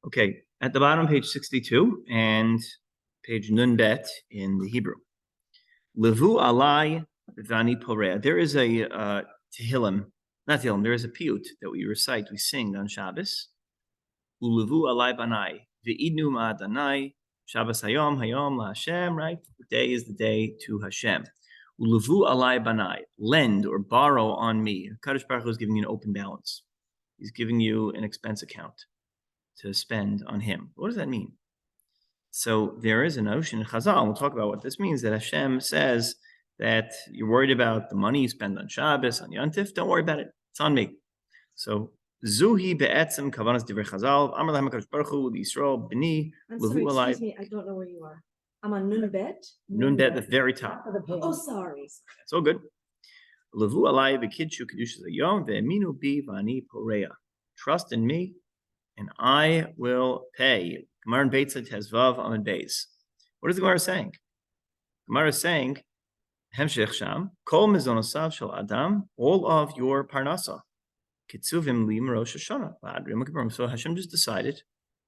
Okay, at the bottom, page 62 and page Nun Bet in the Hebrew. Levu alai vani porea. There is a Tehillim, not Tehillim, there is a piyut that we recite, we sing on Shabbos. Ulevu alai banai, ve'idnu ma'adanai, Shabbos hayom la Hashem, right? The day is the day to Hashem. Ulevu alai banai, lend or borrow on me. Kadosh Baruch Hu is giving you an open balance. He's giving you an expense account to spend on him. What does that mean? So there is a notion in Chazal, and we'll talk about what this means, that Hashem says that you're worried about the money you spend on Shabbos, on Yontif, don't worry about it. It's on me. So Zuhi be'etzem kavanas divrei Chazal, Amar lahem HaKadosh Baruch Hu, Yisrael, B'ni, Levu alai. Excuse me, I don't know where you are. I'm on Nun Bet. Nun Bet, the very top. Oh, sorry. It's all good. Levu alai v'kidshu kedushas hayom ve'eminu bi v'ani porea. Trust in me, and I will pay. Gemara in Beit Tezvav Amud Beis. What is the Gemara saying? Gemara is saying, Hemshech Sham, Kol Mizonosav Shel Adam, all of your Parnasa, Kitzuvim Lim Rosh Hashanah. So Hashem just decided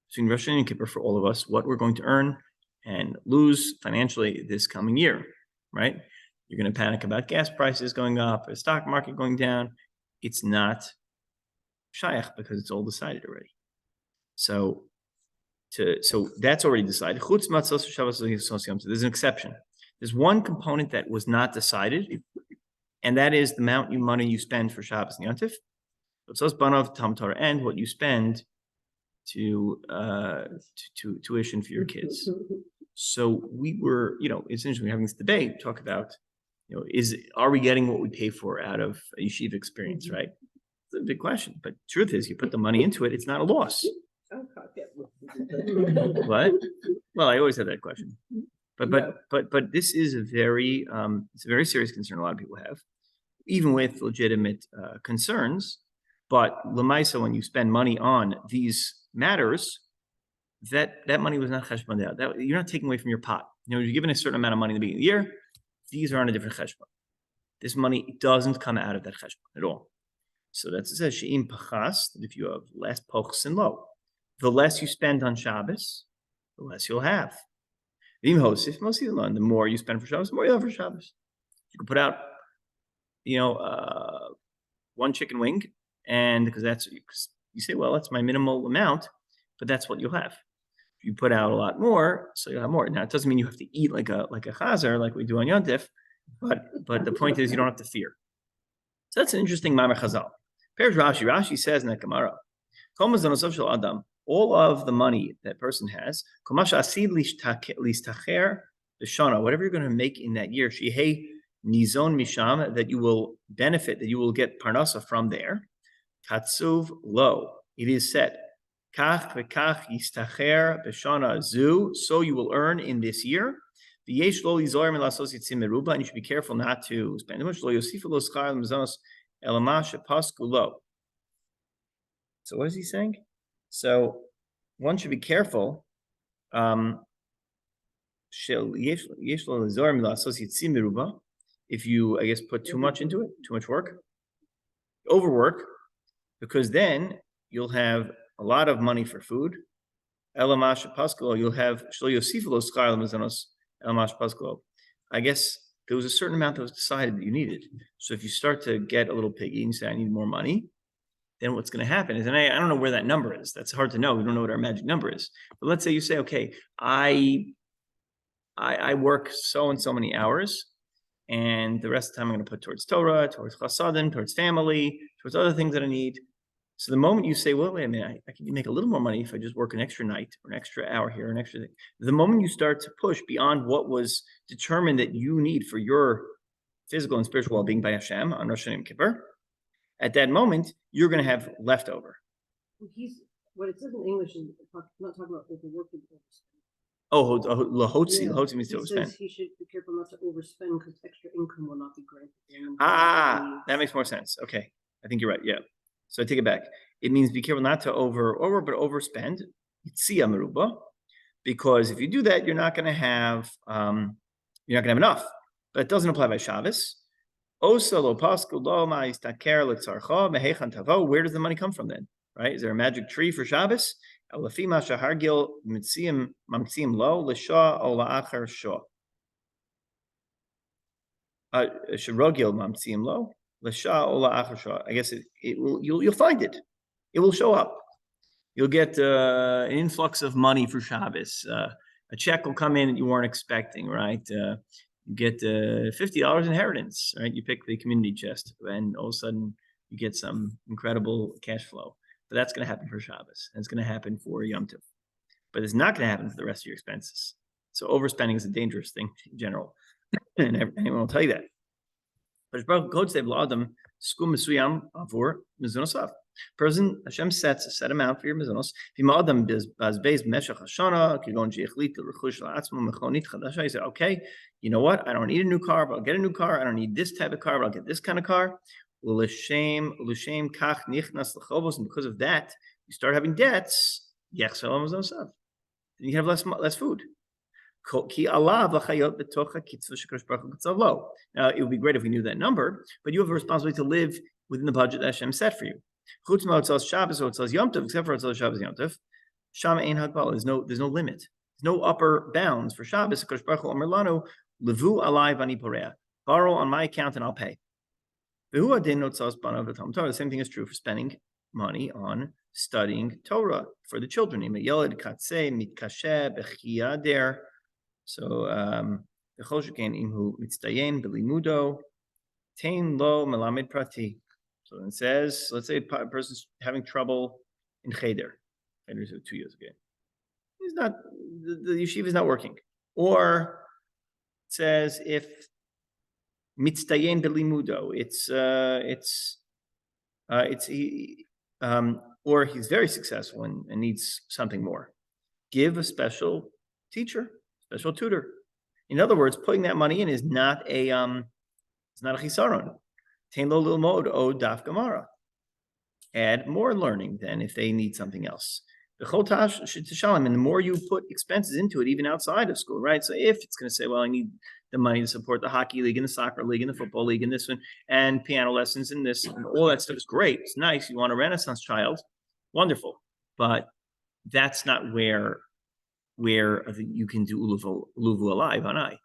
between Rosh Hashanah and Kippur for all of us what we're going to earn and lose financially this coming year, right? You're going to panic about gas prices going up, the stock market going down. It's not Shaykh because it's all decided already. So that's already decided. There's an exception. There's one component that was not decided, and that is the amount of money you spend for Shabbos and Yontif. And what you spend to tuition for your kids. So we were, it's interesting, we're having this debate, talk about, are we getting what we pay for out of a yeshiva experience, right? It's a big question, but truth is, you put the money into it, it's not a loss. What? Well, I always have that question, but this is it's a very serious concern a lot of people have, even with legitimate concerns. But lemaisa, when you spend money on these matters, that money was not cheshbon out. That you're not taking away from your pot. You're given a certain amount of money in the beginning of the year. These are on a different cheshbon. This money doesn't come out of that cheshbon at all. So that's it says she'im pachas, that if you have less pochs and low, the less you spend on Shabbos, the less you'll have. The more you spend for Shabbos, the more you'll have for Shabbos. You can put out, one chicken wing, and because you say, well, that's my minimal amount, but that's what you'll have. If you put out a lot more, so you'll have more. Now, it doesn't mean you have to eat like a chazer, like we do on Yontif, but the point is you don't have to fear. So that's an interesting Mamar Chazal. Parish Rashi says in that Gemara, all of the money that person has, whatever you're going to make in that year, nizon misham, that you will benefit, that you will get parnasa from there. Katsuv lo, it is said, kach v'kach yistacher b'shana zu, so you will earn in this year. V'yesh lo lizorim elasos yitzim meruba, and you should be careful not to spend too much. Lo yosifu lo schar l'mazonos elamash pasku lo. So what is he saying? So one should be careful. If you, I guess, put too much into it, too much work, overwork, because then you'll have a lot of money for food. Elamash paskulo, you'll have shlo yosifu lo schar l'mazonos elamash paskulo. I guess there was a certain amount that was decided that you needed. So if you start to get a little piggy and you say, I need more money, then what's going to happen is, and I don't know where that number is. That's hard to know. We don't know what our magic number is. But let's say you say, okay, I work so and so many hours, and the rest of the time I'm going to put towards Torah, towards chasadim, towards family, towards other things that I need. So the moment you say, well, wait a minute, I can make a little more money if I just work an extra night or an extra hour here, an extra thing. The moment you start to push beyond what was determined that you need for your physical and spiritual well-being by Hashem on Rosh Hashanah and Kippur, at that moment, you're going to have leftover. What it says in English is not talking about the work. Lahotzi means to overspend. He should be careful not to overspend because extra income will not be granted. That makes more sense. Okay, I think you're right. Yeah. So I take it back. It means be careful not to but overspend. Yitzia meruba, because if you do that, you're not going to have enough. But it doesn't apply by Shabbos. Where does the money come from then? Right? Is there a magic tree for Shabbos? Lafi ma shahargil mamtziim lo l'shah o la'achar shah. Shirogil mamtziim lo l'shah o la'achar shah. I guess it will. You'll find it. It will show up. You'll get an influx of money for Shabbos. A check will come in that you weren't expecting, right? You get $50 inheritance, right? You pick the community chest, and all of a sudden you get some incredible cash flow. But that's going to happen for Shabbos, and it's going to happen for Yom Tov. But it's not going to happen for the rest of your expenses. So overspending is a dangerous thing in general, and anyone will tell you that. Person, Hashem sets a set amount for your mizunos. He said, okay, you know what? I don't need a new car, but I'll get a new car. I don't need this type of car, but I'll get this kind of car. And because of that, you start having debts. Then you have less food. Now, it would be great if we knew that number, but you have a responsibility to live within the budget that Hashem set for you. Except for Yom Tov, there's no limit. There's no upper bounds for Shabbos. Borrow on my account and I'll pay. The same thing is true for spending money on studying Torah for the children. So, so it says, let's say a person's having trouble in Cheder. Cheder is 2 years ago. He's not, the yeshiva is not working. Or it says if mitzdayen belimudo, or he's very successful and needs something more. Give a special teacher, special tutor. In other words, putting that money in is not a chisaron. Tain lo lil mod o daf gemara. Add more learning than if they need something else. And the more you put expenses into it, even outside of school, right? So if it's going to say, well, I need the money to support the hockey league and the soccer league and the football league and this one and piano lessons and this and all that stuff is great. It's nice. You want a Renaissance child, wonderful. But that's not where you can do uluvu alive on I.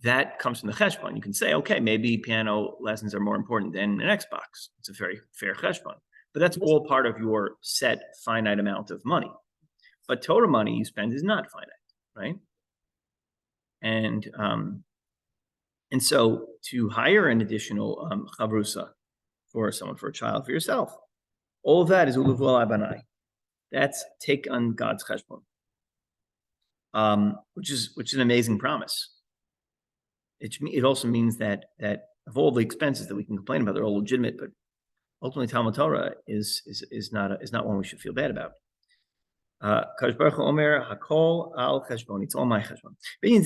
That comes from the cheshbon. You can say, okay, maybe piano lessons are more important than an Xbox. It's a very fair cheshbon. But that's all part of your set finite amount of money. But Torah money you spend is not finite, right? And so to hire an additional chavrusa for a child, for yourself, all of that is uluvu alai banai. That's take on God's cheshbon, which is an amazing promise. It also means that of all the expenses that we can complain about, they're all legitimate, but ultimately Talmud Torah is not one we should feel bad about. Kadosh Baruch Hu Omer Hakol al Cheshbon. It's all my Cheshbon. The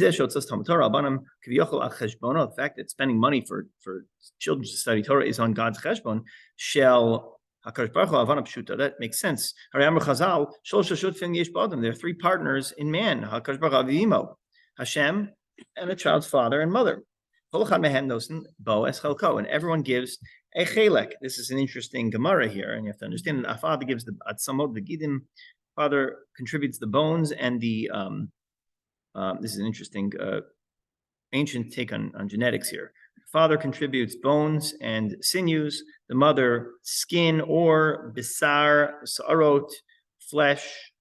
fact that spending money for children to study Torah is on God's Cheshbon. That makes sense. There are three partners in man: Hashem, and the child's father and mother. And everyone gives a chelek. This is an interesting Gemara here, and you have to understand that a father gives the atzamot, the gidim. Father contributes the bones and the. This is an interesting ancient take on genetics here. Father contributes bones and sinews. The mother skin or bisar, sarot, flesh,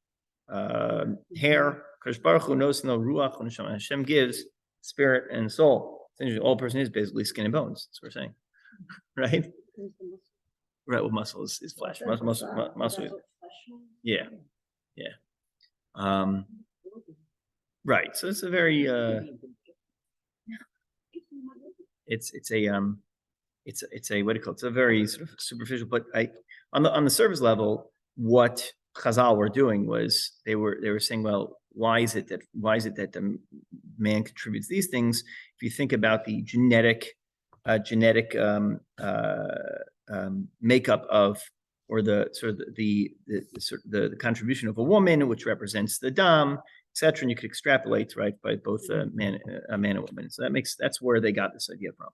hair. Hashem gives spirit and soul. Essentially, all person is basically skin and bones. That's what we're saying, right? Right. Well, muscle is flesh. Muscle. Yeah. Right. So it's a very. It's a what do you call it? It's a very sort of superficial. But on the surface level, what Chazal were doing was they were saying, well, why is it that the man contributes these things? If you think about the genetic makeup of, or the sort of the contribution of a woman, which represents the dam, etc. And you could extrapolate, right, by both a man and woman. So that's where they got this idea from.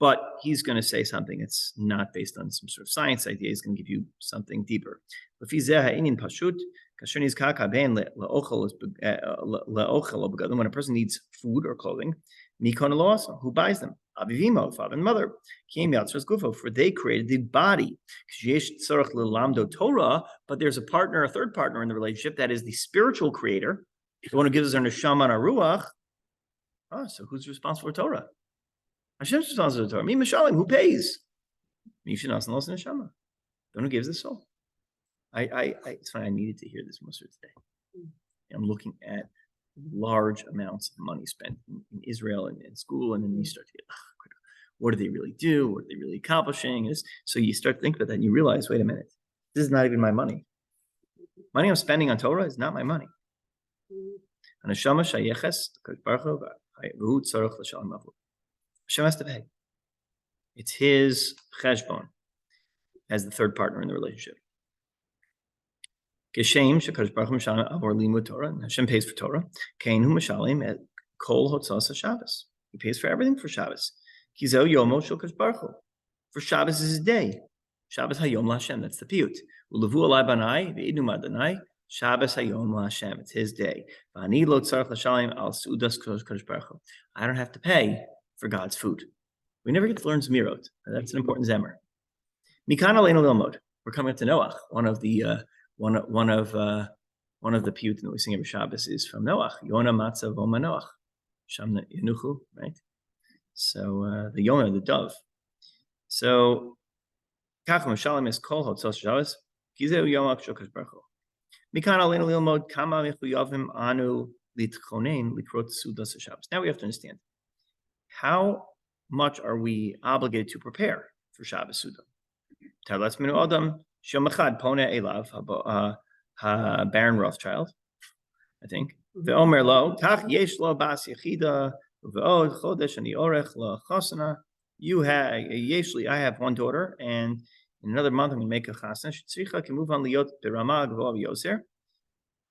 But he's going to say something that's not based on some sort of science idea. He's going to give you something deeper. When a person needs food or clothing, who buys them? Avivimo, father and mother. For they created the body. Torah, but there's a partner, a third partner in the relationship, that is the spiritual creator, the one who gives us our neshama and our ruach. Oh, so who's responsible for Torah? Hashem's responsible for Torah. Me, Mishalim, who pays? Me, Shanas, and Neshama. The one who gives the soul. It's funny, I needed to hear this most of today. I'm looking at large amounts of money spent in Israel and in school, and then you start to get, what do they really do? What are they really accomplishing? So you start to think about that, and you realize, wait a minute, this is not even my money. Money I'm spending on Torah is not my money. Hashem has to pay. It's his cheshbon as the third partner in the relationship. Hashem pays for Torah. He pays for everything for Shabbos. For Shabbos is his day. Shabbos hayom laHashem. That's the piyut. Ulavu alai banai ve'idnu madanai. Shabbos hayom laHashem. It's his day. V'ani lo tzarich l'shalim al sudas kodesh baruch hu. I don't have to pay for God's food. We never get to learn Zmirot. That's an important zemer. Mikan aleinu lilmod. We're coming up to Noach. One of the piyutim that we sing every Shabbos is from Noach. Yona matzav v'oma Noach. Shamna yenuchu. Right. So the Yona, the dove. So kacham shalim is kol hotzos Shabbos. Kizeu yom shokash baruch hu. Mikan aleinu lilmod kama michuyavim anu litchonen likrot sudas Shabbos. Now we have to understand how much are we obligated to prepare for Shabbos Suda. Talatz minu adam shom echad pona elav Baron Rothschild, I think. Ve'omer lo tach yesh lo bas yechida ve'od chodesh ani orech lo chasana. You have yeshli. I have one daughter, and in another month I'm going to make a chasana. Shetzricha can move on liot berama gvov yoser.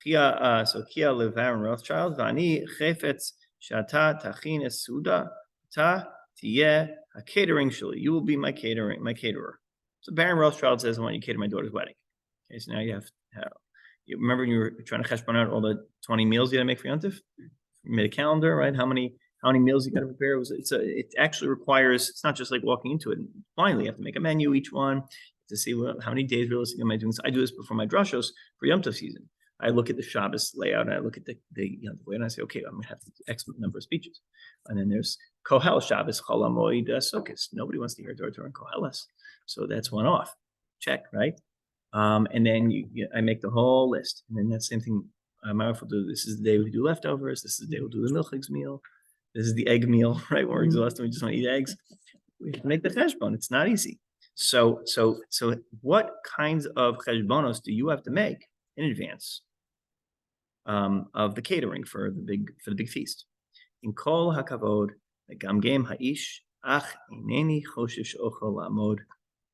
Kia so kia leVaron Rothschild v'ani chefetz shata tachin es suda ta tiyeh a catering shuli. You will be my caterer. So Baron Rothschild says, I want you to cater my daughter's wedding. Okay, so now you have you remember when you were trying to cheshbon out all the 20 meals you got to make for Yontif? You made a calendar, right? How many meals you got to prepare? It actually requires, it's not just like walking into it. Finally, you have to make a menu, each one, to see how many days realistically am I doing. So I do this before my drashos for Yom Tov season. I look at the Shabbos layout and I look at the Yom Tov way and I say, okay, I'm going to have X number of speeches. And then there's Kohel Shabbos, Chol HaMoed Sukkos. Nobody wants to hear Torah during Koheles. So that's one off. Check, right? And then I make the whole list. And then that same thing, my wife will do. This is the day we do leftovers. This is the day we'll do the milchigs meal. This is the egg meal, right? When we're exhausted, we just want to eat eggs. We have to make the cheshbon. It's not easy. So what kinds of cheshbonos do you have to make in advance of the catering for the big feast? In kol hakavod, gamgem haish ach ineni choshesh ochel lamod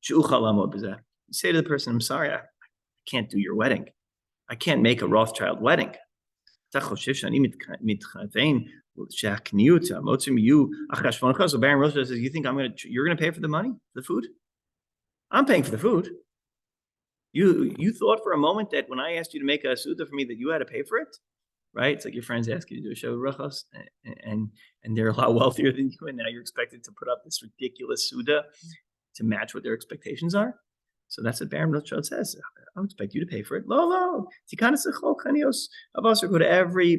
she'uchal lamod b'zeh. You say to the person, I'm sorry, I can't do your wedding. I can't make a Rothschild wedding. So Baron Rothschild says, you think you're going to pay for the money, the food? I'm paying for the food. You thought for a moment that when I asked you to make a suda for me that you had to pay for it? Right? It's like your friends ask you to do a show of brachos, and they're a lot wealthier than you, and now you're expected to put up this ridiculous suda to match what their expectations are. So that's what Baron Rothschild says. I don't expect you to pay for it. Lo. Go to every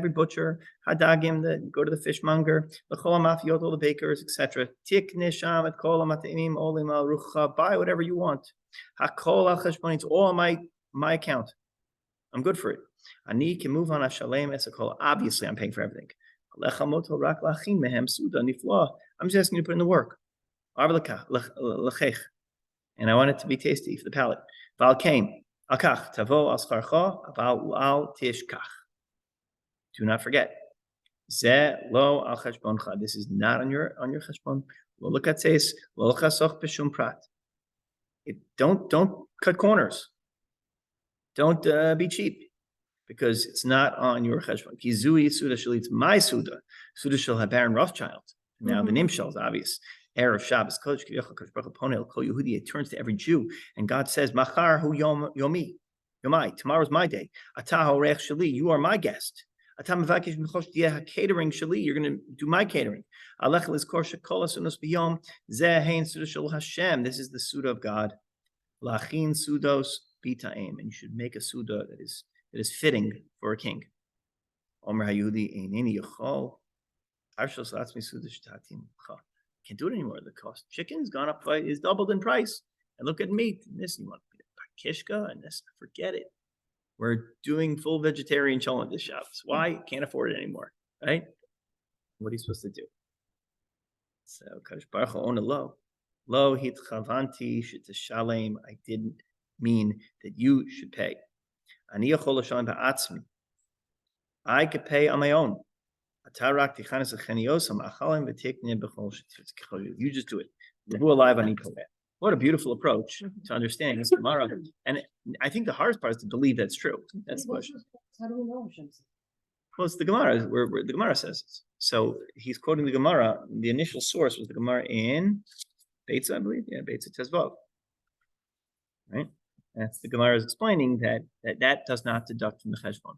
butcher, hadagim, go to the fishmonger, all the bakers, etc. Buy whatever you want. It's all on my account. I'm good for it. Ani can move on obviously, I'm paying for everything. I'm just asking you to put in the work. And I want it to be tasty for the palate. Do not forget. This is not on your cheshbon. Don't cut corners. Don't be cheap. because it's not on your cheshbon. Kizui Suda shali, it's my Suda. Suda shall have Baron Rothschild. Now the Nimshal is obvious. Erev Shabbos Kodesh, it turns to every Jew, and God says, Machar hu yomi, yomai, tomorrow's my day. Atah orech shali, you are my guest. Atam mevakesh michosh dieh catering shali, you're going to do my catering. Alech lizkor shekol asunos biyom, zeh hein suda shel Hashem, this is the Suda of God. Lachin sudos bitaim, and you should make a Suda that is fitting for a king. Omer hayudi eineni yochol. Can't do it anymore. The cost chicken's gone up, is doubled in price. And look at meat. And this, you want kishka and this, forget it. We're doing full vegetarian cholent this Shabbos. Why? Can't afford it anymore, right? What are you supposed to do? So Kadosh Baruch Hu ona lo hitchavanti shetashalem. I didn't mean that you should pay. Ani yachol l'shalem ba'atzmi. I could pay on my own. You just do it. What a beautiful approach to understanding this Gemara. And I think the hardest part is to believe that's true. That's the question. How do we know? Well, it's the Gemara, where the Gemara says it. So he's quoting the Gemara. The initial source was the Gemara in Beitza, I believe. Yeah, Beitza Tezvav. Right? That's the Gemara is explaining that does not deduct from the Cheshbon.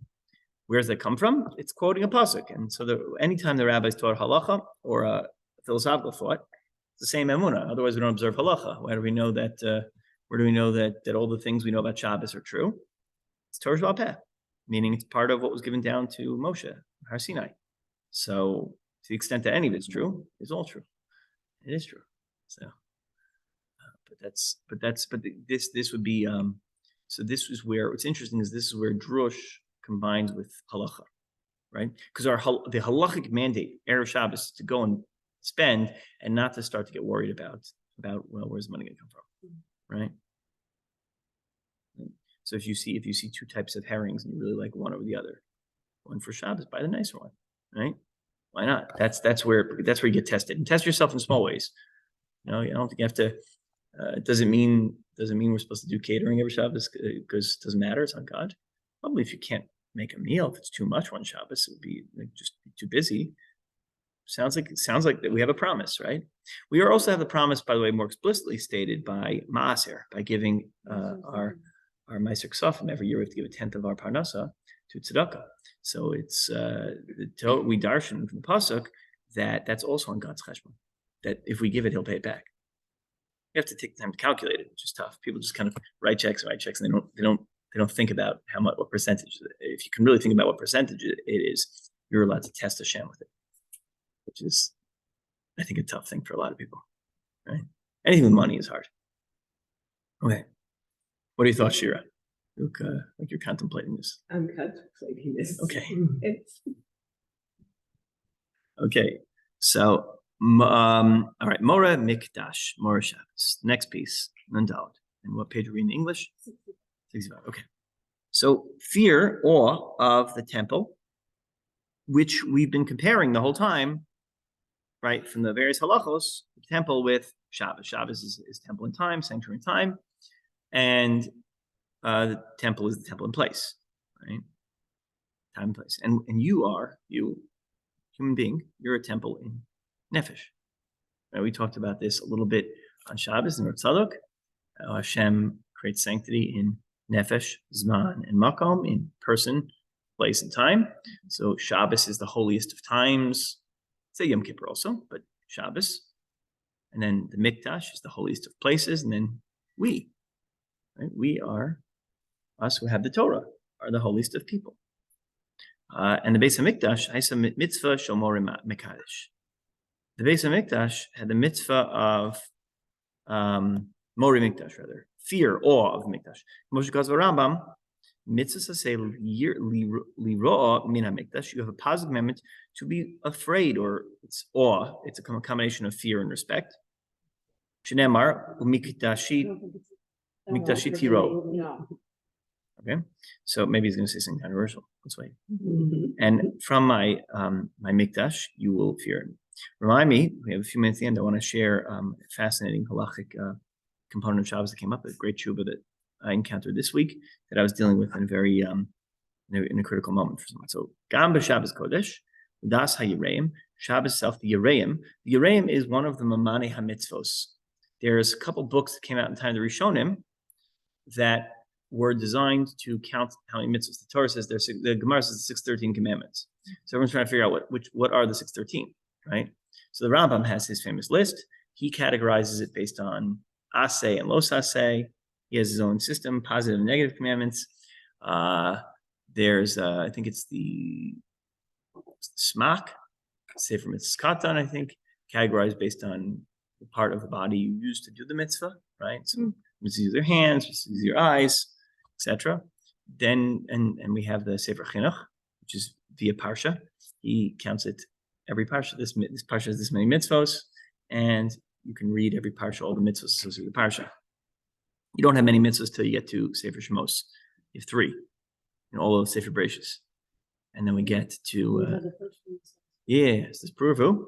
Where does that come from? It's quoting a pasuk, and so anytime the rabbis taught halacha or a philosophical thought, it's the same emunah. Otherwise, we don't observe halacha. Why do we know that? Where do we know that all the things we know about Shabbos are true? It's Torah Sheba'al Peh, meaning it's part of what was given down to Moshe, Har Sinai. So, to the extent that any of it's true, it's all true. It is true. So, this would be. So this is where what's interesting is this is where drush combines with halacha, right? Because the halachic mandate, Erev Shabbos, is to go and spend and not to start to get worried about well, where's the money going to come from, right? So if you see two types of herrings and you really like one over the other, one for Shabbos, buy the nicer one, right? Why not? That's where you get tested, and test yourself in small ways. You know, I don't think you have to. It doesn't mean we're supposed to do catering every Shabbos because it doesn't matter. It's on God. Probably if you can't make a meal, if it's too much one Shabbos, it would be just too busy. Sounds like that we have a promise, right? We also have the promise, by the way, more explicitly stated by Maaser, by giving our Meiser Ksafim. Every year we have to give a tenth of our Parnasa to Tzedakah. So it's we darshan from the pasuk that's also on God's cheshbon. That if we give it, He'll pay it back. You have to take the time to calculate it, which is tough. People just kind of write checks, and they don't think about what percentage. If you can really think about what percentage it is, you're allowed to test Hashem with it, which is, I think, a tough thing for a lot of people, right? Anything with money is hard. Okay. What are your thoughts, Shira? You look like you're contemplating this. I'm contemplating this. Okay. Okay. So, all right. Mora Mikdash, Mora Shabbos. Next piece, Nandalad. And what page are we in English? 65. Okay. So, fear, awe of the temple, which we've been comparing the whole time, right? From the various halachos, the temple with Shabbos. Shabbos is temple in time, sanctuary in time. And the temple is the temple in place, right? Time and place. And you, human being, you're a temple in Nefesh. Right? We talked about this a little bit on Shabbos and Tzadok. Hashem creates sanctity in Nefesh, Zman, and Makom, in person, place, and time. So Shabbos is the holiest of times. Say Yom Kippur also, but Shabbos. And then the Mikdash is the holiest of places. And then we, right? We are, us who have the Torah, are the holiest of people. And the Beis HaMikdash, Haisa Mitzvah Shomori Mekadesh. The Beis HaMikdash had the mitzvah of Mori Mikdash, rather, fear, awe of the Mikdash. Moshe Gazva Rambam, mitzvah say liroa min HaMikdash. You have a positive commandment to be afraid, or it's awe. It's a combination of fear and respect. Shenemar umikdashi mikdashi tiro. Okay, so maybe he's going to say something controversial. Let's wait. And from my mikdash, you will fear. Remind me, we have a few minutes at the end. I want to share a fascinating halachic component of Shabbos that came up, a great tshuva that I encountered this week that I was dealing with in a very in a critical moment for someone. So Gam Shabbos Kodesh, Das HaYireim, Shabbos self, the Yireim. The Yireim is one of the Mamane HaMitzvos. There's a couple books that came out in time of the Rishonim that were designed to count how many mitzvahs. The Torah says the Gemara says 613 commandments. So everyone's trying to figure out what are the 613, right? So the Rambam has his famous list. He categorizes it based on aseh and los aseh. He has his own system, positive and negative commandments. There's I think it's the smak, sefer mitzvahs katan, I think, categorized based on the part of the body you use to do the mitzvah, right? So mitzvahs use your hands, mitzvahs use your eyes, etc. Then and we have the sefer chinuch, which is via parsha. He counts it every parsha. This parsha has this many mitzvos, and you can read every parsha, all the mitzvahs associated with the parsha. You don't have many mitzvahs till you get to Sefer Shemos. You have 3, and all of the Sefer Bereshis. And then we get to this is Puruvu,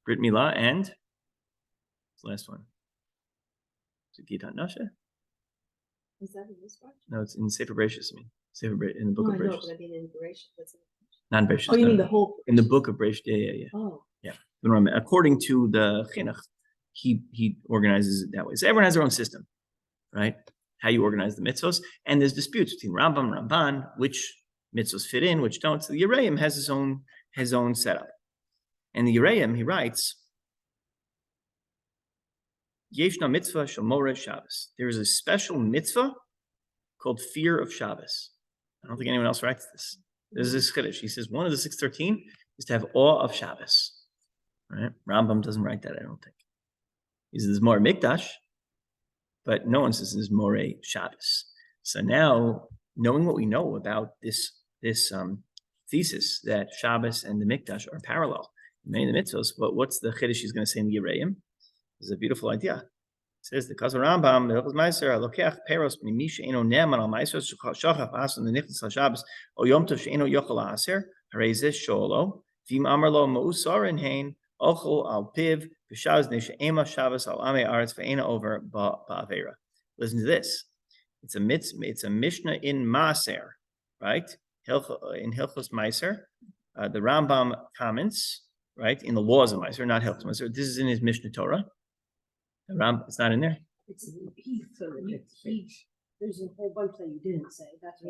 Brit Milah, and the last one. Is it Gitat Nasha? Is that in this part? No, it's in Sefer Bereshis. I mean, in the book of I know, Bereshis. but I mean in Bereshit. Non-Bereshis. Oh, you mean the whole? In the book of Bereshis? Yeah. Oh. Yeah. According to the Chinuch, he organizes it that way. So everyone has their own system, right? How you organize the mitzvos, and there's disputes between Rambam and Ramban, which mitzvos fit in, which don't. So the Yereim has his own setup, and the Yereim, he writes, Yeshna mitzvah shomore Shabbos. There is a special mitzvah called fear of Shabbos. I don't think anyone else writes this. There's this chiddush. He says one of the 613 is to have awe of Shabbos. Right? Rambam doesn't write that, I don't think. He says more mikdash, but no one says there's more Shabbos. So now, knowing what we know about this thesis that Shabbos and the mikdash are parallel in many of the mitzvos, but what's the chiddush he's going to say in the Yereim? This is a beautiful idea. It says the Kazar Rambam, the Hilchos Meiser, Alokeach Peros B'nimi she'eno ne'aman al Meiser shachaf asan l'nichnas l'Shabbos o Yom Tov she'eno yochel la'aser harei zeh sholo v'im amar lo ma'usar in hain ochel al piv v'shavos ne'she'ema Shabbos al amei aretz ve'ena over ba'avera. Listen to this. It's a Mishnah in Maaser, right? In Hilchos Meiser, the Rambam comments, right, in the laws of Meiser, not Hilchos Meiser. This is in his Mishnah Torah. It's not in there. It's there's a whole bunch that you didn't say. That's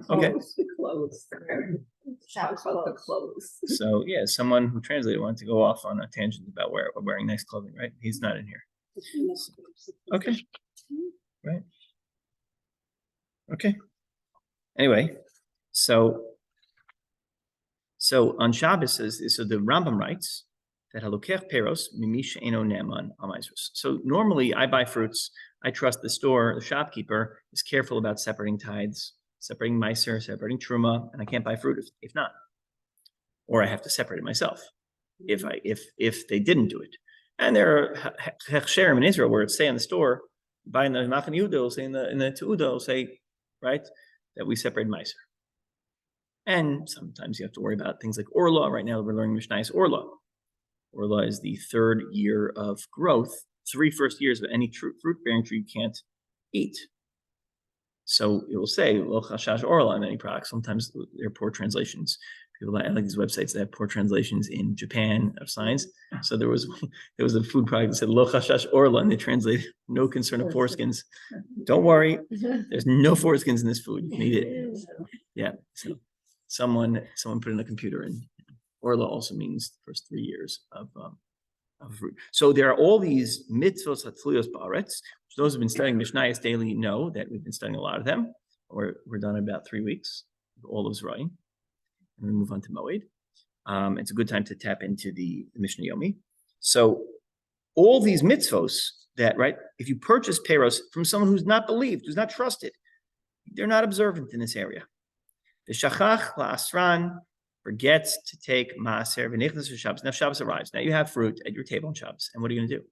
Okay. The clothes. Shabbos clothes. So yeah, someone who translated wanted to go off on a tangent about wearing nice clothing, right? He's not in here. Okay. Right. Okay. Anyway, so on Shabbos, so the Rambam writes that halokech peros mimish eno ne'aman al ma'asros. So normally I buy fruits. I trust the store, the shopkeeper is careful about separating tithes, separating meiser, separating truma, and I can't buy fruit if not, or I have to separate it myself if they didn't do it. And there are hechsherim in Israel where it say in the store, buying the Machan Yehuda, will say in the Teuda, will say, right, that we separate meiser. And sometimes you have to worry about things like Orla. Right now we're learning Mishnayos Orla. Orla is the 3rd year of growth. 3 first years of any fruit-bearing tree you can't eat. So it will say Lo Chashash Orla in many products. Sometimes they're poor translations. People like these websites that have poor translations in Japan of signs. So there was a food product that said Lo Chashash Orla, and they translated no concern of foreskins. Don't worry, there's no foreskins in this food. You can eat it. Yeah. So someone put in a computer, and Orla also means the first 3 years of fruit. So there are all these mitzvos hatzlios ba'aretz, which those who have been studying Mishnayos daily know that we've been studying a lot of them. We're done in about 3 weeks, all of Zerayim, and we move on to Moed. It's a good time to tap into the Mishnah Yomi. So all these mitzvos that, right, if you purchase peros from someone who's not believed, who's not trusted, they're not observant in this area. The shachach la'asran forgets to take maaser v'nichnas for Shabbos. Now Shabbos arrives. Now you have fruit at your table on Shabbos, and what are you going to do?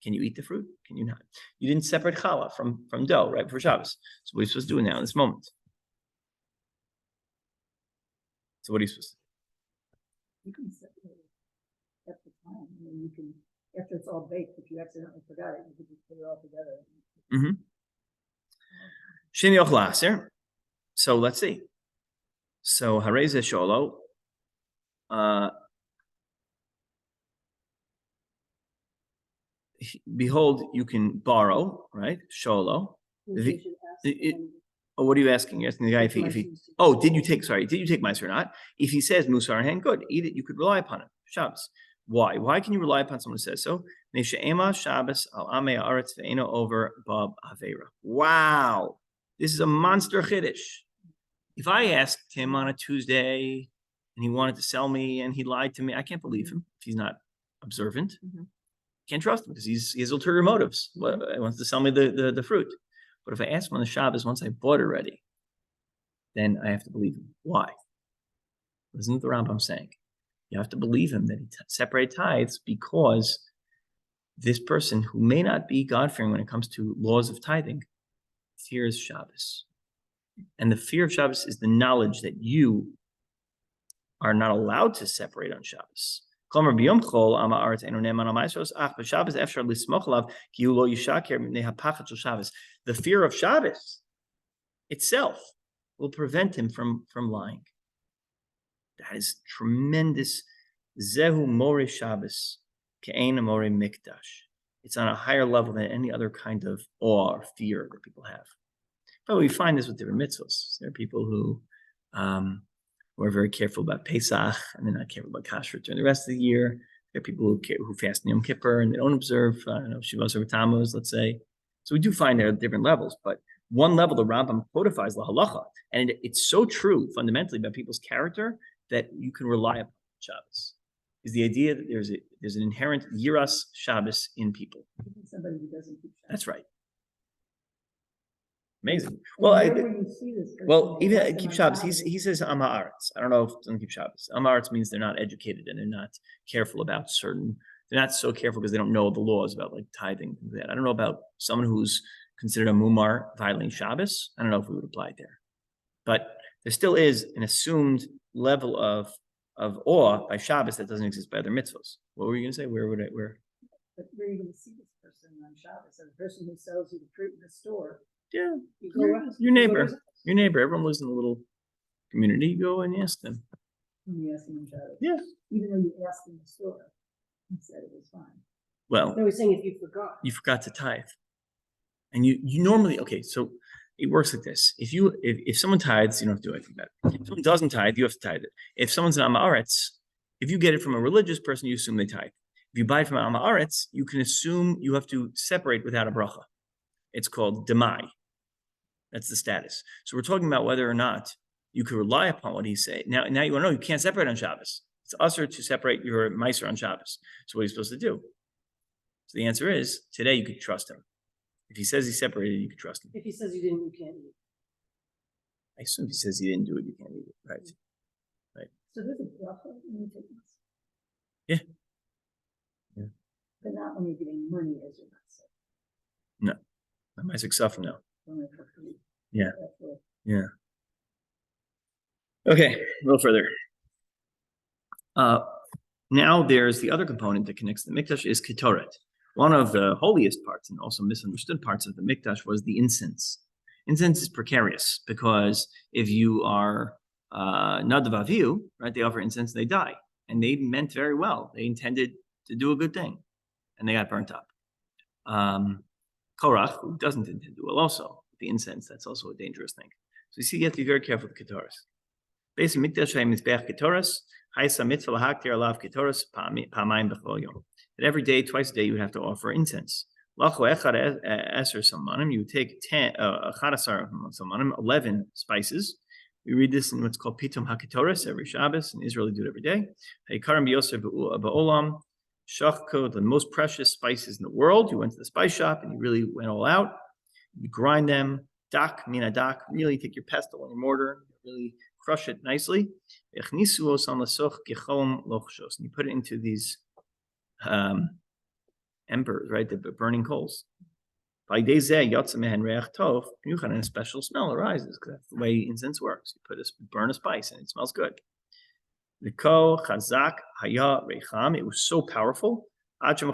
Can you eat the fruit? Can you not? You didn't separate challah from dough right before Shabbos. So what are you supposed to do now in this moment? So what are you supposed to do? You can separate it at the time. I mean, you can, after it's all baked, if you accidentally forgot it, you can just put it all together. Sheni yochel aser. So let's see. So hareze sholo. Behold, you can borrow, right? Sholo. You should ask them. Oh, what are you asking? You're asking the guy if he, did you take Meiser or not? If he says Musar hand, good, eat it, you could rely upon it. Shabbos. Why? Why can you rely upon someone who says so? Shabbos al Amei Aretz ve'eno over Bab Avera. Wow. This is a monster chiddush. If I asked him on a Tuesday and he wanted to sell me and he lied to me, I can't believe him if he's not observant. Can't trust him because he has ulterior motives. He wants to sell me the fruit. But if I ask him on the Shabbos once I bought already, then I have to believe him. Why? Listen to the Rambam saying. You have to believe him that he separated tithes because this person who may not be God-fearing when it comes to laws of tithing fears Shabbos. And the fear of Shabbos is the knowledge that you are not allowed to separate on Shabbos. The fear of Shabbos itself will prevent him from lying. That is tremendous. Zehu more Shabbos, ke'ena more mikdash. It's on a higher level than any other kind of awe or fear that people have. But we find this with different mitzvahs. There are people who are very careful about Pesach and they're not careful about kashrut during the rest of the year. There are people who fast Yom Kippur and they don't observe, Shavuos or Tammuz, let's say. So we do find there are different levels, but one level the Rambam codifies la halacha, and it's so true fundamentally about people's character that you can rely upon Shabbos. Is the idea that there's an inherent yiras Shabbos in people. Somebody who doesn't keep Shabbos. That's right. Amazing. Even keep Shabbos. He says Am Haaretz. I don't know if it doesn't keep Shabbos. Am Haaretz means they're not educated and they're not careful about certain. They're not so careful because they don't know the laws about like tithing. Things like that. I don't know about someone who's considered a mumar violating Shabbos. I don't know if we would apply it there, but there still is an assumed level of awe by Shabbos that doesn't exist by other mitzvahs. What were you going to say? Where? But where are you going to see this person on Shabbos? The person who sells you the fruit in the store. Yeah, your neighbor. Everyone lives in a little community. You go and ask them. You ask them in Shabbos. Yeah. Even though you asked in the store, he said it was fine. Well, They were saying if you forgot. You forgot to tithe, and you normally so it works like this. If someone tithes, you don't have to do anything about it. If someone doesn't tithe, you have to tithe it. If someone's an Am Haaretz, if you get it from a religious person, you assume they tithe. If you buy it from an Am Haaretz, you can assume you have to separate without a bracha. It's called demai. That's the status. So we're talking about whether or not you can rely upon what he said. Now you want to know you can't separate on Shabbos. It's usher to separate your meiser on Shabbos. So what are you supposed to do? So the answer is today you could trust him. If he says he separated, you could trust him. If he says you didn't, you can't eat. I assume if he says he didn't do it, you can't eat it. Right. So there's a bracha when you take this. Yeah. But not when you're giving money as your meiser. No. Not meiser ksaf, no. Yeah. Okay, a little further. Now there's the other component that connects the mikdash is ketoret. One of the holiest parts and also misunderstood parts of the mikdash was the incense. Incense is precarious because if you are nadav avihu, right, they offer incense, they die, and they meant very well. They intended to do a good thing, and they got burnt up. Korach, who doesn't intend to do well also, the incense, that's also a dangerous thing. So you see, you have to be very careful with ketoras. Basically, mikdash mizbeach ketoras, haisa mitzvah lahaktir alav ketoras pamayim b'chol yom. That every day, twice a day, you would have to offer incense. Lacho echad eser samanim, you would take 11 spices. We read this in what's called pitum haketoras every Shabbos. In Israel, they do it every day. Haikarim b'yoser ba'olam. Shachko, the most precious spices in the world. You went to the spice shop and you really went all out. You grind them, dak, mina dak, really take your pestle and your mortar, really crush it nicely. And you put it into these embers, right, the burning coals. By day and a special smell arises because that's the way incense works. You burn a spice and it smells good. It was so powerful. Nashim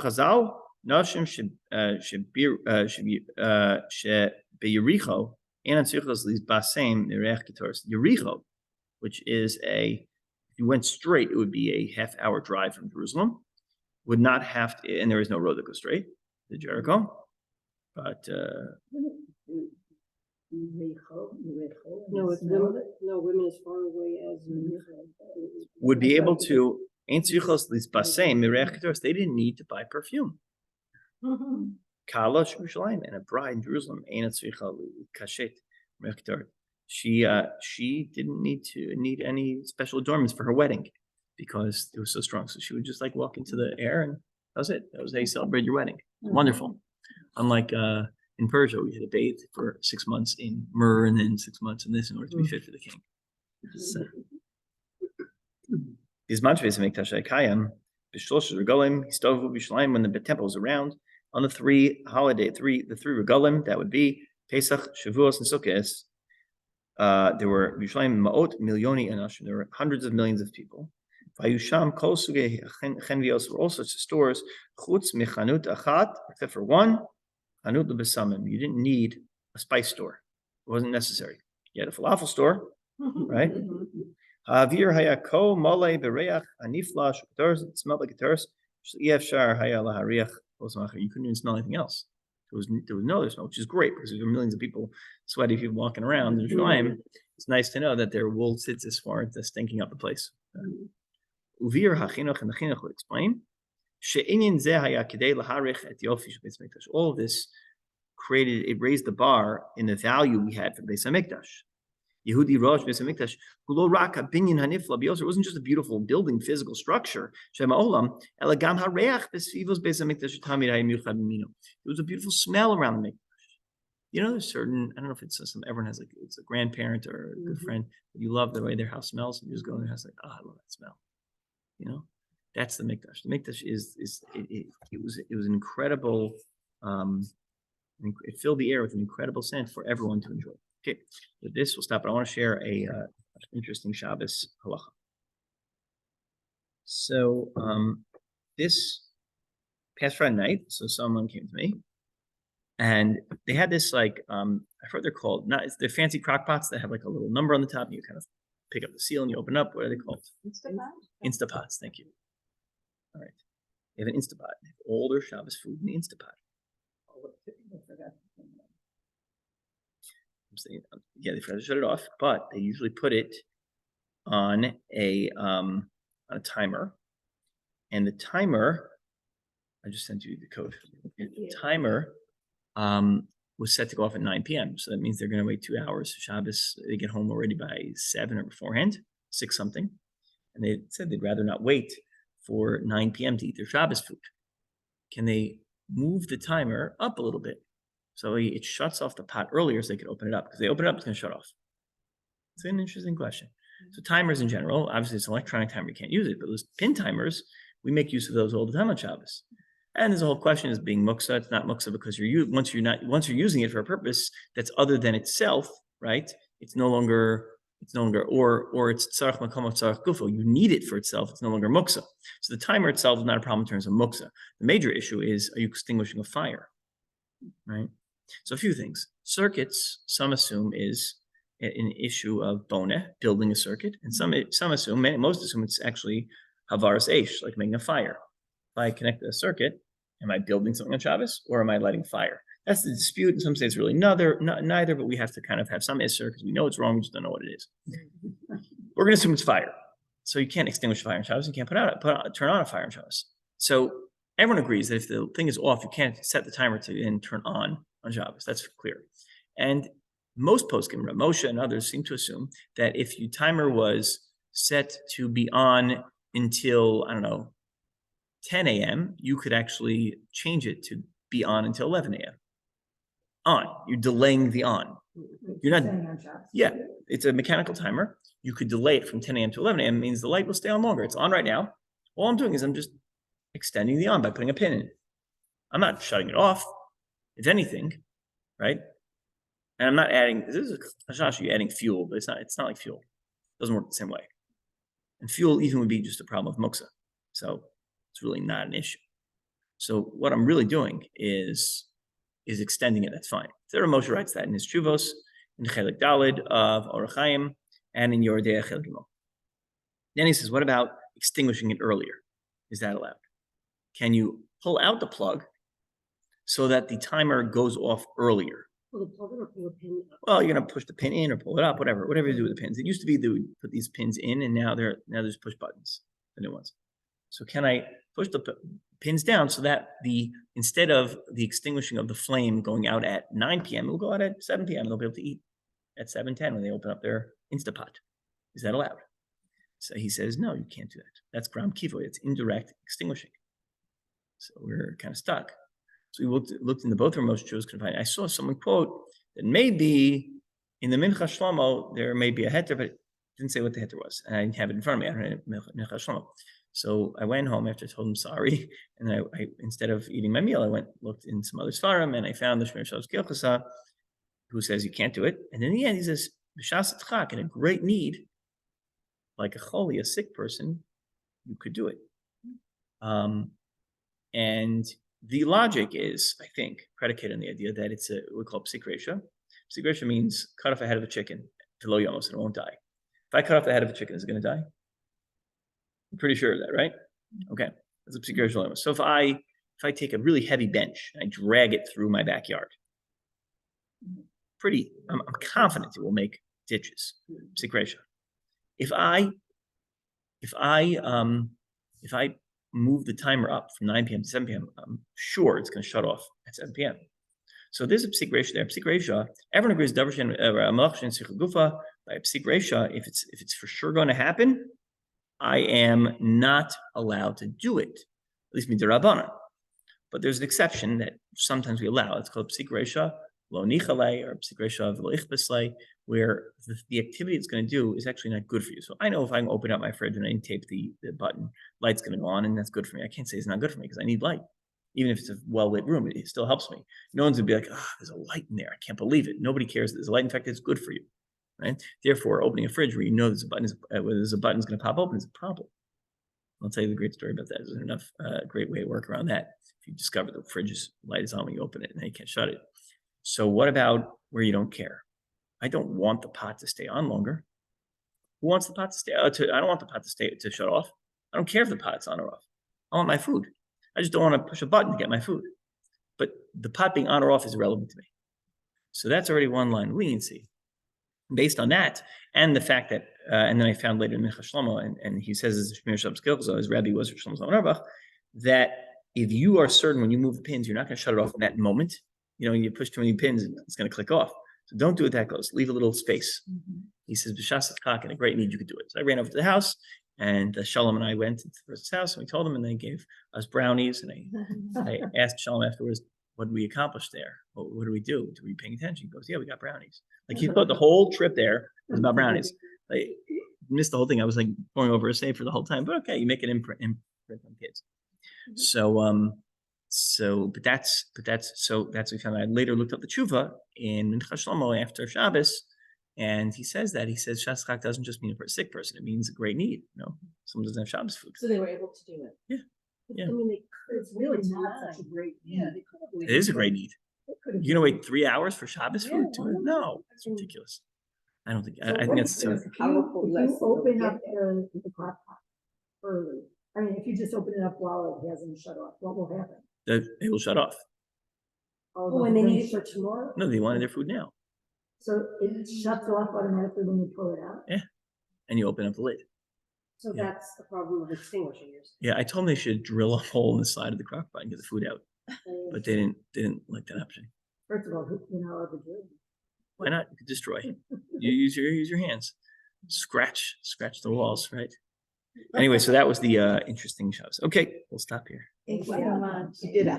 Yericho, Yericho which is if you went straight, it would be a half-hour drive from Jerusalem. Would not have to, and there is no road that goes straight to Jericho. But No, it's women, no, women as far away as. would be able to. They didn't need to buy perfume. Kala Yerushalayim, and a bride in Jerusalem. She didn't need any special adornments for her wedding because it was so strong. So she would just like walk into the air, and that was it. That was how you celebrate your wedding. Wonderful. Unlike in Persia, we had to bathe for 6 months in myrrh and then 6 months in this in order to be fit for the king. These mantra's make Tashai Regalim, Histovu, Bishalaim, when the temple was around on the three regalim, that would be Pesach, Shavuos, and Sukkot. There were Bishalaim Ma'ot Milyoni Anashim. There were hundreds of millions of people. Vayusham Kol Sugei Chenvios, were all sorts of stores. Chutz Mechanut Achat, except for one, Chanut Lebesamim. You didn't need a spice store. It wasn't necessary. You had a falafel store, right? Havir hayako mole bereach anifla shukators. It smelled like a terrace. Shar hayala hariach. You couldn't even smell anything else. There was no other smell, which is great because there were millions of people, sweaty people walking around in Yerushalayim. It's nice to know that their wool sits as far as stinking up the place. Uvir hachinuch, and the chinuch would explain. All of this raised the bar in the value we had for the Beis Hamikdash. Yehudi Rosh Beis Hamikdash, Hulo Raka Binyan Hanifla Bioser, it wasn't just a beautiful building, physical structure. Shema Olam, Elagam Hareach Besvivos Beis Hamikdash Tamid Hayim Yuchad Mino. There was a beautiful smell around the Mikdash. You know, there's certain, I don't know if it's everyone has like, it's a grandparent or a good friend, but you love the way their house smells, and you just go in their house like, oh, I love that smell. You know, that's the Mikdash. The Mikdash it was an incredible, it filled the air with an incredible scent for everyone to enjoy. Okay, with this we'll stop. But I want to share a interesting Shabbos halacha. So this past Friday night, so someone came to me, and they had this like I've heard they're called they're fancy crock pots that have like a little number on the top, and you kind of pick up the seal and you open up. What are they called? Instapots. Thank you. All right, they have an Instapot. They have all their Shabbos food in the Instapot. Yeah, they forgot to shut it off, but they usually put it on a timer, and the timer, I just sent you the code. The timer was set to go off at 9 p.m. So that means they're going to wait 2 hours. Shabbos, they get home already by 7 or beforehand, 6 something, and they said they'd rather not wait for 9 p.m. to eat their Shabbos food. Can they move the timer up a little bit? So it shuts off the pot earlier so they can open it up. Because they open it up, it's going to shut off. It's an interesting question. So timers in general, obviously it's an electronic timer, you can't use it. But those pin timers, we make use of those all the time on Shabbos. And there's a whole question is being muksa. It's not muksa because once you're using it for a purpose that's other than itself, right? It's no longer or it's tzarech makom tzarech gufo. You need it for itself. It's no longer muksa. So the timer itself is not a problem in terms of muksa. The major issue is, are you extinguishing a fire, right? So a few things. Circuits, some assume is an issue of boneh, building a circuit, and some assume, most assume it's actually havaras eish, like making a fire. If I connect a circuit, am I building something on Shabbos or am I lighting fire? That's the dispute. In some states, really neither, but we have to kind of have some isser because we know it's wrong, we just don't know what it is. We're going to assume it's fire. So you can't extinguish a fire on Shabbos, you can't turn on a fire on Shabbos. So everyone agrees that if the thing is off, you can't set the timer to then turn on Shabbos. That's clear. And most poskim, Moshe and others, seem to assume that if your timer was set to be on until, 10 a.m., you could actually change it to be on until 11 a.m. On. You're delaying the on. You're not. Yeah, it's a mechanical timer. You could delay it from 10 a.m. to 11 a.m. It means the light will stay on longer. It's on right now. All I'm doing is I'm just extending the on by putting a pin in it. I'm not shutting it off. If anything, right? And I'm not adding, this is a hashash, you're adding fuel, but it's not like fuel. It doesn't work the same way. And fuel even would be just a problem of muksa. So it's really not an issue. So what I'm really doing is extending it. That's fine. There Moshe writes that in his Chuvos, in Chelik Dalid of Orach Chaim, and in your De'ech El Gimel. Then he says, what about extinguishing it earlier? Is that allowed? Can you pull out the plug so that the timer goes off earlier? Pull the plug in or pull the pin up? Well, you're gonna push the pin in or pull it up, whatever you do with the pins. It used to be they would put these pins in, and now there's push buttons, the new ones. So can I push the pins down so that instead of the extinguishing of the flame going out at 9 p.m., it will go out at 7 p.m. and they'll be able to eat at 7:10 when they open up their Instapot. Is that allowed? So he says, no, you can't do that. That's gram kivoy. It's indirect extinguishing. So we're kind of stuck. So we looked into both of most Jews can find. I saw someone quote that maybe in the Mincha Shlomo there may be a heter, but it didn't say what the heter was, and I didn't have it in front of me. I don't know Mincha Shlomo. So I went home after I told him sorry, and I instead of eating my meal, I looked in some other svarim, and I found the Shmir Shabbos Kodesh who says you can't do it, and in the end he says b'shas tzchak, in a great need, like a choli, a sick person, you could do it. And the logic is, I think, predicated on the idea that it's we call psik resha. Psik resha means cut off a head of a chicken to lo yomos and it won't die. If I cut off the head of a chicken, is it going to die? I'm pretty sure of that, right? Okay, that's a psik resha. So if I take a really heavy bench and I drag it through my backyard, I'm confident it will make ditches. Psik resha. If I move the timer up from 9 p.m. to 7 p.m., I'm sure it's going to shut off at 7 p.m. So there's a psik resha there. Psik resha, everyone agrees by a psik resha, if it's for sure going to happen, I am not allowed to do it, at least midrabanan. But there's an exception that sometimes we allow. It's called psik resha lo nichalei or psik resha v'lo ichbeslei, where the activity it's going to do is actually not good for you. So I know if I can open up my fridge and I tape the button, light's going to go on, and that's good for me. I can't say it's not good for me because I need light. Even if it's a well-lit room, it still helps me. No one's going to be like, there's a light in there. I can't believe it. Nobody cares that there's a light. In fact, it's good for you, right? Therefore, opening a fridge where you know there's a button, where there's a button's going to pop open is a problem. I'll tell you the great story about that. There's enough great way to work around that. If you discover the fridge's light is on when you open it and then you can't shut it. So what about where you don't care? I don't want the pot to stay on longer. Who wants the pot to stay? I don't want the pot to shut off. I don't care if the pot's on or off. I want my food. I just don't want to push a button to get my food. But the pot being on or off is irrelevant to me. So that's already one line of leniency. Based on that, and the fact that, and then I found later in Mincha Shlomo, and he says as Shmir Shabbos Kodesh, his Rabbi was Shlomo Zalman Auerbach, that if you are certain when you move the pins, you're not going to shut it off in that moment. You push too many pins, it's going to click off. So don't do it that close. Leave a little space. He says, b'shas tzchak, in a great need, you could do it. So I ran over to the house, and Shalom and I went into the first house, and we told him, and they gave us brownies. And I asked Shalom afterwards, what did we accomplish there? What do we do? Were we paying attention? He goes, yeah, we got brownies. Like he thought the whole trip there was about brownies. I missed the whole thing. I was like going over a safer the whole time, but okay, you make an imprint on kids. But that's what we found. I later looked up the tshuva in Mincha Shlomo after Shabbos, and he says Shas Chak doesn't just mean a sick person; it means a great need. Someone doesn't have Shabbos food. So they were able to do it. Yeah. I mean, It's really not such a great need. Yeah, they could have. It is a great need. You're gonna wait 3 hours for Shabbos food? No, it's ridiculous. I don't think. I think that's too. If you open up the crock pot early, I mean, if you just open it up while it hasn't shut off, what will happen? It will shut off. Oh, and they need it for tomorrow? No, they wanted their food now. So it shuts off automatically when you pull it out? Yeah, and you open up the lid. So that's the problem with extinguishing yours. Yeah, I told them they should drill a hole in the side of the crock pot and get the food out, but they didn't like that option. First of all, the drill. Why not? You could destroy. You use your hands, scratch the walls, right? Anyway, so that was the interesting shows. Okay, we'll stop here. Thank you so much. You did